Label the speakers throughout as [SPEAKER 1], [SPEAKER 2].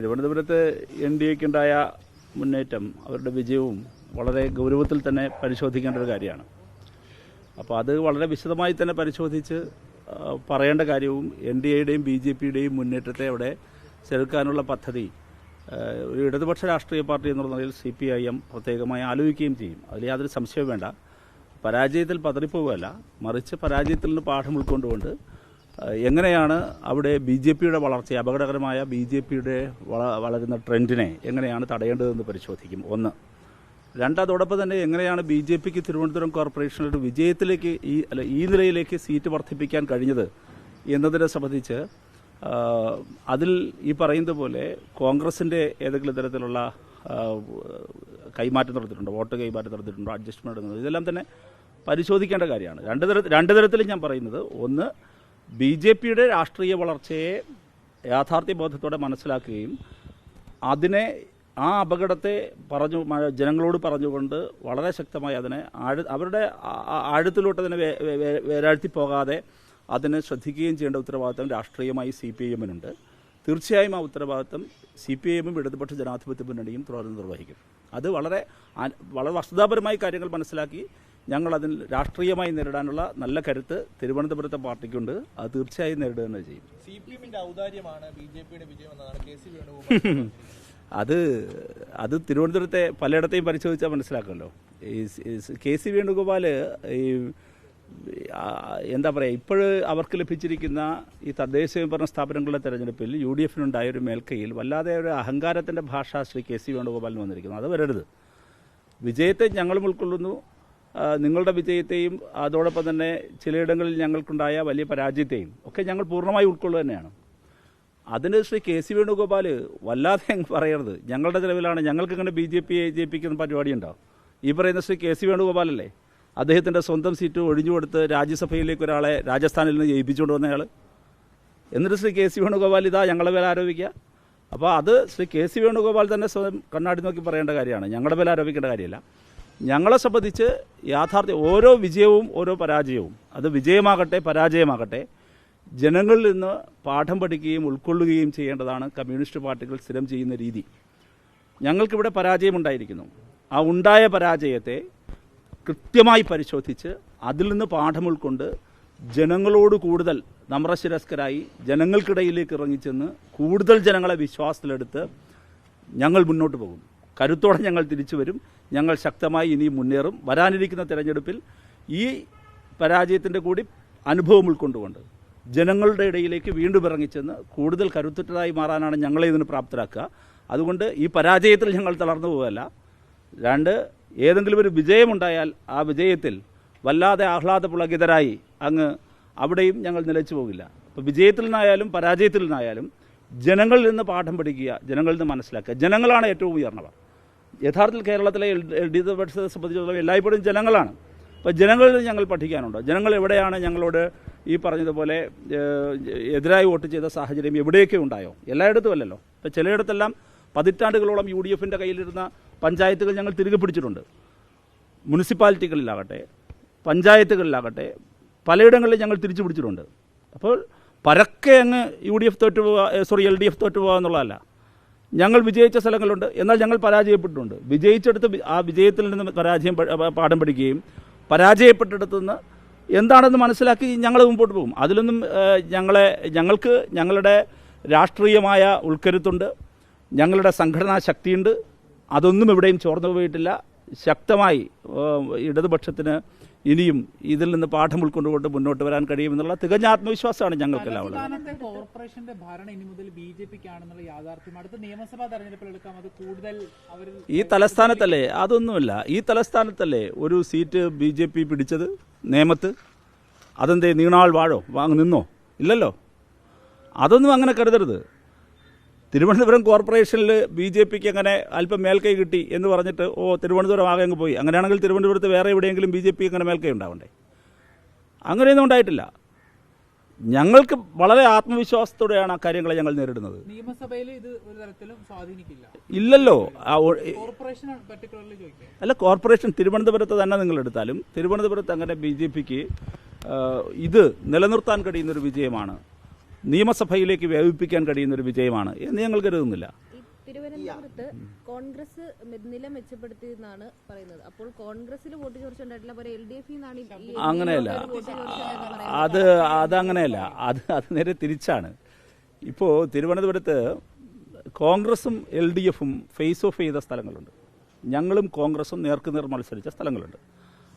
[SPEAKER 1] തിരുവനന്തപുരത്ത് NDAക്കുണ്ടായ മുന്നേറ്റം അവരുടെ വിജയവും വളരെ ഗൗരവത്തിൽ തന്നെ പരിശോധിക്കേണ്ട ഒരു കാര്യമാണ്. അപ്പോൾ അത് വളരെ വിശദമായി തന്നെ പരിശോധിച്ച് പറയേണ്ട കാര്യവും NDAയുടെയും BJPയുടെയും മുന്നേറ്റത്തെ അവിടെ ചെറുക്കാനുള്ള പദ്ധതി ഒരു ഇടതുപക്ഷ രാഷ്ട്രീയ പാർട്ടി എന്നുള്ള നിലയിൽ CPIM പ്രത്യേകമായി ആലോചിക്കുകയും ചെയ്യും. അതിൽ യാതൊരു സംശയവും വേണ്ട. പരാജയത്തിൽ പതറിപ്പോവുകയല്ല, മറിച്ച് പരാജയത്തിൽ നിന്ന് പാഠം ഉൾക്കൊണ്ടുകൊണ്ട് എങ്ങനെയാണ് അവിടെ BJPയുടെ വളർച്ച, അപകടകരമായ BJPയുടെ വളരുന്ന ട്രെൻഡിനെ എങ്ങനെയാണ് തടയേണ്ടതെന്ന് പരിശോധിക്കും. ഒന്ന്. അതോടൊപ്പം തന്നെ എങ്ങനെയാണ് BJPക്ക് തിരുവനന്തപുരം കോർപ്പറേഷനിലൊരു വിജയത്തിലേക്ക് ഈ നിലയിലേക്ക് സീറ്റ് വർദ്ധിപ്പിക്കാൻ കഴിഞ്ഞത് എന്നതിനെ സംബന്ധിച്ച് അതിൽ ഈ പറയുന്നത് പോലെ കോൺഗ്രസിൻ്റെ ഏതെങ്കിലും തരത്തിലുള്ള കൈമാറ്റം നടത്തിയിട്ടുണ്ടോ, വോട്ട് കൈമാറ്റം നടത്തിയിട്ടുണ്ടോ, അഡ്ജസ്റ്റ്മെൻറ്റ് നടത്തുന്നത്, ഇതെല്ലാം തന്നെ പരിശോധിക്കേണ്ട കാര്യമാണ്. രണ്ട് തരത്തിലും ഞാൻ പറയുന്നത്, ഒന്ന് BJPയുടെ രാഷ്ട്രീയ വളർച്ചയെ യാഥാർത്ഥ്യബോധത്തോടെ മനസ്സിലാക്കുകയും അതിനെ ആ അപകടത്തെ ജനങ്ങളോട് പറഞ്ഞുകൊണ്ട് വളരെ ശക്തമായി അതിനെ അവരുടെ ആഴത്തിലോട്ട് അതിനെ വേരാഴ്ത്തി പോകാതെ അതിനെ ശ്രദ്ധിക്കുകയും ചെയ്യേണ്ട ഉത്തരവാദിത്തം രാഷ്ട്രീയമായി CPIMനുണ്ട്. തീർച്ചയായും ആ ഉത്തരവാദിത്തം CPIMും ഇടതുപക്ഷ ജനാധിപത്യ മുന്നണിയും തുടർന്ന് നിർവഹിക്കും. അത് വളരെ വസ്തുതാപരമായി കാര്യങ്ങൾ മനസ്സിലാക്കി ഞങ്ങളതിൽ രാഷ്ട്രീയമായി നേരിടാനുള്ള നല്ല കരുത്ത് തിരുവനന്തപുരത്തെ പാർട്ടിക്കുണ്ട്. അത് തീർച്ചയായും നേരിടുക തന്നെ ചെയ്യും.
[SPEAKER 2] CPIMന്റെ ഔദാര്യമാണ് BJPയുടെ വിജയം എന്നാണ് KC വേണുഗോപാൽ.
[SPEAKER 1] അത് തിരുവനന്തപുരത്തെ പലയിടത്തെയും പരിശോധിച്ചാൽ മനസ്സിലാക്കുമല്ലോ. KC വേണുഗോപാൽ എന്താ പറയുക, ഇപ്പോൾ അവർക്ക് ലഭിച്ചിരിക്കുന്ന ഈ തദ്ദേശ സ്വയംഭരണ സ്ഥാപനങ്ങളുടെ തെരഞ്ഞെടുപ്പിൽ UDFനുണ്ടായ ഒരു മേൽക്കൈയിൽ വല്ലാതെ ഒരു അഹങ്കാരത്തിൻ്റെ ഭാഷ ശ്രീ KC വേണുഗോപാലിന് വന്നിരിക്കുന്നു. അത് വരരുത്. വിജയത്തെ ഞങ്ങളും ഉൾക്കൊള്ളുന്നു, നിങ്ങളുടെ വിജയത്തെയും അതോടൊപ്പം തന്നെ ചിലയിടങ്ങളിൽ ഞങ്ങൾക്കുണ്ടായ വലിയ പരാജയത്തെയും ഒക്കെ ഞങ്ങൾ പൂർണ്ണമായി ഉൾക്കൊള്ളുക തന്നെയാണ്. അതിന് ശ്രീ KC വേണുഗോപാൽ വല്ലാതെ പറയരുത്. ഞങ്ങളുടെ ചിലവിലാണ്, ഞങ്ങൾക്കിങ്ങനെ BJPയെ ജയിപ്പിക്കുന്ന പരിപാടിയുണ്ടാവും. ഈ പറയുന്ന ശ്രീ KC വേണുഗോപാലല്ലേ അദ്ദേഹത്തിൻ്റെ സ്വന്തം സീറ്റ് ഒഴിഞ്ഞുകൊടുത്ത് രാജ്യസഭയിലേക്ക് ഒരാളെ രാജസ്ഥാനിൽ നിന്ന് ജയിപ്പിച്ചുകൊണ്ട് വന്നയാൾ. എന്നിട്ട് ശ്രീ KC വേണുഗോപാൽ ഇതാ ഞങ്ങളുടെ പേര് ആരോപിക്കുക. അപ്പോൾ അത് ശ്രീ KC വേണുഗോപാൽ തന്നെ സ്വയം കണ്ണാടി നോക്കി പറയേണ്ട കാര്യമാണ്, ഞങ്ങളുടെ പേര് ആരോപിക്കേണ്ട കാര്യമല്ല. ഞങ്ങളെ സംബന്ധിച്ച് ഓരോ വിജയവും ഓരോ പരാജയവും, അത് വിജയമാകട്ടെ പരാജയമാകട്ടെ, ജനങ്ങളിൽ നിന്ന് പാഠം പഠിക്കുകയും ഉൾക്കൊള്ളുകയും ചെയ്യേണ്ടതാണ് കമ്മ്യൂണിസ്റ്റ് പാർട്ടികൾ സ്ഥിരം ചെയ്യുന്ന രീതി. ഞങ്ങൾക്കിവിടെ പരാജയമുണ്ടായിരിക്കുന്നു. ആ ഉണ്ടായ പരാജയത്തെ കൃത്യമായി പരിശോധിച്ച് അതിൽ നിന്ന് പാഠം ഉൾക്കൊണ്ട് ജനങ്ങളോട് കൂടുതൽ നമ്രശിരസ്കരായി ജനങ്ങൾക്കിടയിലേക്ക് ഇറങ്ങിച്ചെന്ന് കൂടുതൽ ജനങ്ങളെ വിശ്വാസത്തിലെടുത്ത് ഞങ്ങൾ മുന്നോട്ട് പോകും. കരുത്തോടെ ഞങ്ങൾ തിരിച്ചു വരും. ഞങ്ങൾ ശക്തമായി ഇനിയും മുന്നേറും. വരാനിരിക്കുന്ന തെരഞ്ഞെടുപ്പിൽ ഈ പരാജയത്തിൻ്റെ കൂടി അനുഭവം ഉൾക്കൊണ്ടുകൊണ്ട് ജനങ്ങളുടെ ഇടയിലേക്ക് വീണ്ടും ഇറങ്ങിച്ചെന്ന് കൂടുതൽ കരുത്തുറ്റതായി മാറാനാണ് ഞങ്ങളെ ഇതിന് പ്രാപ്തരാക്കുക. അതുകൊണ്ട് ഈ പരാജയത്തിൽ ഞങ്ങൾ തളർന്നു പോവുകയല്ല. ഏതെങ്കിലും ഒരു വിജയമുണ്ടായാൽ ആ വിജയത്തിൽ വല്ലാതെ ആഹ്ലാദപുളകിതരായി അങ്ങ് അവിടെയും ഞങ്ങൾ നിലച്ചു പോകില്ല. അപ്പോൾ വിജയത്തിൽ നിന്നായാലും പരാജയത്തിൽ നിന്നായാലും ജനങ്ങളിൽ നിന്ന് പാഠം പഠിക്കുക, ജനങ്ങളിൽ നിന്ന് മനസ്സിലാക്കുക. ജനങ്ങളാണ് ഏറ്റവും ഉയർന്നവർ. യഥാർത്ഥത്തിൽ കേരളത്തിലെ ഇടതുപക്ഷത്തെ സംബന്ധിച്ചിടത്തോളം എല്ലായ്പ്പോഴും ജനങ്ങളാണ്. അപ്പോൾ ജനങ്ങളിൽ നിന്ന് ഞങ്ങൾ പഠിക്കാനുണ്ട്. ജനങ്ങൾ എവിടെയാണ് ഞങ്ങളോട് ഈ പറഞ്ഞതുപോലെ എതിരായി വോട്ട് ചെയ്ത സാഹചര്യം എവിടെയൊക്കെ ഉണ്ടായോ? എല്ലായിടത്തും അല്ലല്ലോ. ഇപ്പോൾ ചിലയിടത്തെല്ലാം പതിറ്റാണ്ടുകളോളം UDFൻ്റെ കയ്യിലിരുന്ന പഞ്ചായത്തുകൾ ഞങ്ങൾ തിരികെ പിടിച്ചിട്ടുണ്ട്. മുനിസിപ്പാലിറ്റികളിലാകട്ടെ പഞ്ചായത്തുകളിലാകട്ടെ പലയിടങ്ങളിൽ ഞങ്ങൾ തിരിച്ചു പിടിച്ചിട്ടുണ്ട്. അപ്പോൾ പരക്കെ അങ്ങ് LDF തോറ്റു പോകുക എന്നുള്ളതല്ല. ഞങ്ങൾ വിജയിച്ച സ്ഥലങ്ങളുണ്ട്, എന്നാൽ ഞങ്ങൾ പരാജയപ്പെട്ടിട്ടുണ്ട്. വിജയിച്ചെടുത്ത് ആ വിജയത്തിൽ നിന്ന് പാഠം പഠിക്കുകയും പരാജയപ്പെട്ടിടത്തു നിന്ന് എന്താണെന്ന് മനസ്സിലാക്കി ഞങ്ങൾ മുമ്പോട്ട് പോകും. അതിലൊന്നും ഞങ്ങൾക്ക് ഞങ്ങളുടെ രാഷ്ട്രീയമായ ഉൾക്കരുത്തുണ്ട്, ഞങ്ങളുടെ സംഘടനാ ശക്തിയുണ്ട്. അതൊന്നും എവിടെയും ചോർന്നു പോയിട്ടില്ല. ശക്തമായി ഇടതുപക്ഷത്തിന് ഇനിയും ഇതിൽ നിന്ന് പാഠം ഉൾക്കൊണ്ടുകൊണ്ട് മുന്നോട്ട് വരാൻ കഴിയുമെന്നുള്ള തികഞ്ഞ ആത്മവിശ്വാസമാണ് ഞങ്ങൾക്കെല്ലാം ഉള്ളത്.
[SPEAKER 2] കോർപ്പറേഷന്റെ ഭരണം ഇനി മുതൽ BJPക്കാണെന്നുള്ള യാഥാർത്ഥ്യം അടുത്ത നിയമസഭാ തെരഞ്ഞെടുപ്പിലെടുക്കാം. അത് കൂടുതൽ
[SPEAKER 1] ഈ തലസ്ഥാനത്തല്ലേ? അതൊന്നുമില്ല. ഈ തലസ്ഥാനത്തല്ലേ ഒരു സീറ്റ് BJP പിടിച്ചത് നേമത്ത്? അതെന്തേ നീണാൾ വാഴോ നിന്നോ? ഇല്ലല്ലോ. അതൊന്നും അങ്ങനെ കരുതരുത്. തിരുവനന്തപുരം കോർപ്പറേഷനിൽ BJPക്ക് അങ്ങനെ അല്പം മേൽക്കൈ കിട്ടി എന്ന് പറഞ്ഞിട്ട് തിരുവനന്തപുരം ആകെ അങ്ങ് പോയി. അങ്ങനെയാണെങ്കിൽ തിരുവനന്തപുരത്ത് വേറെ എവിടെയെങ്കിലും BJP അങ്ങനെ മേൽക്കൈ ഉണ്ടാവണ്ടേ? അങ്ങനെയൊന്നും ഉണ്ടായിട്ടില്ല. ഞങ്ങൾക്ക് വളരെ ആത്മവിശ്വാസത്തോടെയാണ് ആ കാര്യങ്ങളെ ഞങ്ങൾ നേരിടുന്നത്.
[SPEAKER 2] നിയമസഭയിൽ ഇത് ഒരു തരത്തിലും സ്വാധീനിക്കില്ല.
[SPEAKER 1] ഇല്ലല്ലോ.
[SPEAKER 2] അല്ല,
[SPEAKER 1] കോർപ്പറേഷൻ തിരുവനന്തപുരത്ത് തന്നെ നിങ്ങൾ എടുത്താലും തിരുവനന്തപുരത്ത് അങ്ങനെ BJPക്ക് ഇത് നിലനിർത്താൻ കഴിയുന്നൊരു വിജയമാണ് നിയമസഭയിലേക്ക് വ്യാപിപ്പിക്കാൻ കഴിയുന്ന ഒരു വിജയമാണ് എന്ന് ഞങ്ങൾ കരുതുന്നില്ല.
[SPEAKER 3] തിരുവനന്തപുരത്ത് കോൺഗ്രസ് നില മെച്ചപ്പെടുത്തിയെന്നാണ് പറയുന്നത്. അപ്പോൾ കോൺഗ്രസിൽ വോട്ട് ചോർച്ചയുണ്ടായിട്ടില്ല, അപ്പോൾ LDF
[SPEAKER 1] അങ്ങനെയല്ല, അതങ്ങനെയല്ല, അത് നേരെ തിരിച്ചാണ്. ഇപ്പോൾ തിരുവനന്തപുരത്ത് കോൺഗ്രസും LDFും ഫേസ് ഓഫ് ചെയ്ത സ്ഥലങ്ങളുണ്ട്. ഞങ്ങളും കോൺഗ്രസും നേർക്കുനേർ മത്സരിച്ച സ്ഥലങ്ങളുണ്ട്.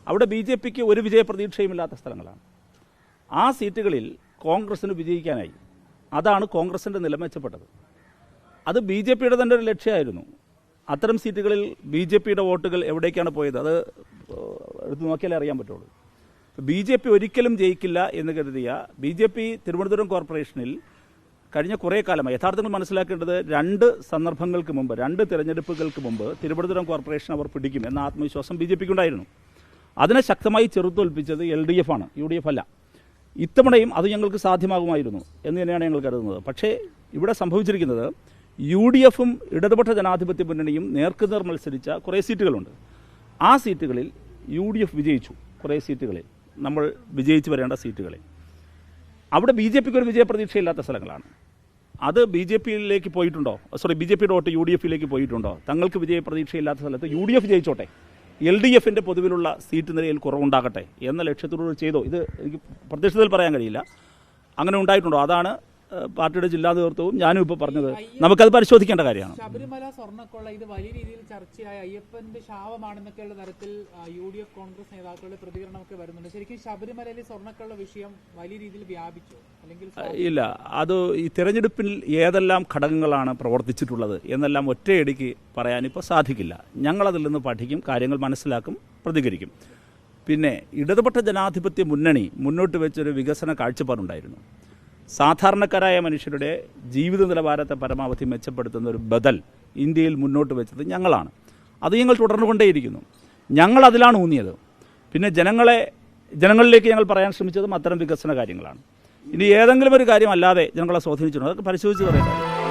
[SPEAKER 1] അവിടെ BJPക്ക് ഒരു വിജയപ്രതീക്ഷയുമില്ലാത്ത സ്ഥലങ്ങളാണ്. ആ സീറ്റുകളിൽ കോൺഗ്രസിന് വിജയിക്കാനായി. അതാണ് കോൺഗ്രസിൻ്റെ നില മെച്ചപ്പെട്ടത്. അത് BJPയുടെ തന്നെ ഒരു ലക്ഷ്യമായിരുന്നു. അത്തരം സീറ്റുകളിൽ BJPയുടെ വോട്ടുകൾ എവിടേക്കാണ് പോയത് അത് എടുത്ത് നോക്കിയാലേ അറിയാൻ പറ്റുള്ളൂ. BJP ഒരിക്കലും ജയിക്കില്ല എന്ന് കരുതിയ BJP തിരുവനന്തപുരം കോർപ്പറേഷനിൽ കഴിഞ്ഞ കുറേ കാലമായി യഥാർത്ഥത്തിൽ മനസ്സിലാക്കേണ്ടത് 2 സന്ദർഭങ്ങൾക്ക് മുമ്പ്, 2 തിരഞ്ഞെടുപ്പുകൾക്ക് മുമ്പ് തിരുവനന്തപുരം കോർപ്പറേഷൻ അവർ പിടിക്കും എന്ന ആത്മവിശ്വാസം BJPക്ക് ഉണ്ടായിരുന്നു. അതിനെ ശക്തമായി ചെറുത്തോൽപ്പിച്ചത് LDF ആണ്, UDF അല്ല. ഇത്തവണയും അത് ഞങ്ങൾക്ക് സാധ്യമാകുമായിരുന്നു എന്ന് തന്നെയാണ് ഞങ്ങൾ കരുതുന്നത്. പക്ഷേ ഇവിടെ സംഭവിച്ചിരിക്കുന്നത് UDFും ഇടതുപക്ഷ ജനാധിപത്യ മുന്നണിയും നേർക്കുനേർ മത്സരിച്ച കുറേ സീറ്റുകളുണ്ട്. ആ സീറ്റുകളിൽ UDF വിജയിച്ചു. കുറേ സീറ്റുകളിൽ നമ്മൾ വിജയിച്ചു വരേണ്ട സീറ്റുകളിൽ അവിടെ BJPക്ക് ഒരു വിജയപ്രതീക്ഷയില്ലാത്ത സ്ഥലങ്ങളാണ്. അത് BJPയിലേക്ക് പോയിട്ടുണ്ടോ, BJPയുടെ വോട്ട് UDFയിലേക്ക് പോയിട്ടുണ്ടോ? തങ്ങൾക്ക് വിജയപ്രതീക്ഷയില്ലാത്ത സ്ഥലത്ത് UDF ജയിച്ചോട്ടെ, LDFിൻ്റെ പൊതുവിലുള്ള സീറ്റ് നിലയിൽ കുറവുണ്ടാകട്ടെ എന്ന ലക്ഷ്യത്തോട് ചെയ്തോ? ഇത് എനിക്ക് പ്രത്യക്ഷത്തിൽ പറയാൻ കഴിയില്ല. അങ്ങനെ ഉണ്ടായിട്ടുണ്ടോ? അതാണ് പാർട്ടിയുടെ ജില്ലാ നേതൃത്വവും ഞാനും ഇപ്പോൾ പറഞ്ഞത്. നമുക്കത് പരിശോധിക്കേണ്ട കാര്യമാണ്.
[SPEAKER 2] ശബരിമല സ്വർണ്ണക്കൊള്ള ഇത് വലിയ രീതിയിൽ ചർച്ചയായ അയ്യപ്പന്റെ ശാപമാണെന്നൊക്കെയുള്ള തരത്തിൽ UDF കോൺഗ്രസ് നേതാക്കളുടെ പ്രതികരണമൊക്കെ വരുന്നുണ്ട്. ശരിക്കും ശബരിമലയിലെ സ്വർണ്ണക്കൊള്ള വിഷയം വലിയ രീതിയിൽ വ്യാപിച്ചു അല്ലെങ്കിൽ
[SPEAKER 1] ഇല്ല? അത് ഈ തിരഞ്ഞെടുപ്പിൽ ഏതെല്ലാം ഘടകങ്ങളാണ് പ്രവർത്തിച്ചിട്ടുള്ളത് എന്നെല്ലാം ഒറ്റയടിക്ക് പറയാനിപ്പോൾ സാധിക്കില്ല. ഞങ്ങളതിൽ നിന്ന് പഠിക്കും, കാര്യങ്ങൾ മനസ്സിലാക്കും, പ്രതികരിക്കും. പിന്നെ ഇടതുപക്ഷ ജനാധിപത്യ മുന്നണി മുന്നോട്ട് വെച്ചൊരു വികസന കാഴ്ചപ്പാടുണ്ടായിരുന്നു. സാധാരണക്കാരായ മനുഷ്യരുടെ ജീവിത നിലവാരത്തെ പരമാവധി മെച്ചപ്പെടുത്തുന്ന ഒരു ബദൽ ഇന്ത്യയിൽ മുന്നോട്ട് വെച്ചത് ഞങ്ങളാണ്. അത് ഞങ്ങൾ തുടർന്നുകൊണ്ടേയിരിക്കുന്നു. ഞങ്ങൾ അതിലാണ് ഊന്നിയത്. പിന്നെ ജനങ്ങളിലേക്ക് ഞങ്ങൾ പറയാൻ ശ്രമിച്ചതും അത്തരം വികസന കാര്യങ്ങളാണ്. ഇനി ഏതെങ്കിലും ഒരു കാര്യം അല്ലാതെ ജനങ്ങളെ സ്വാധീനിച്ചിട്ടുണ്ടോ? അതൊക്കെ പരിശോധിച്ച് പറയേണ്ടത്.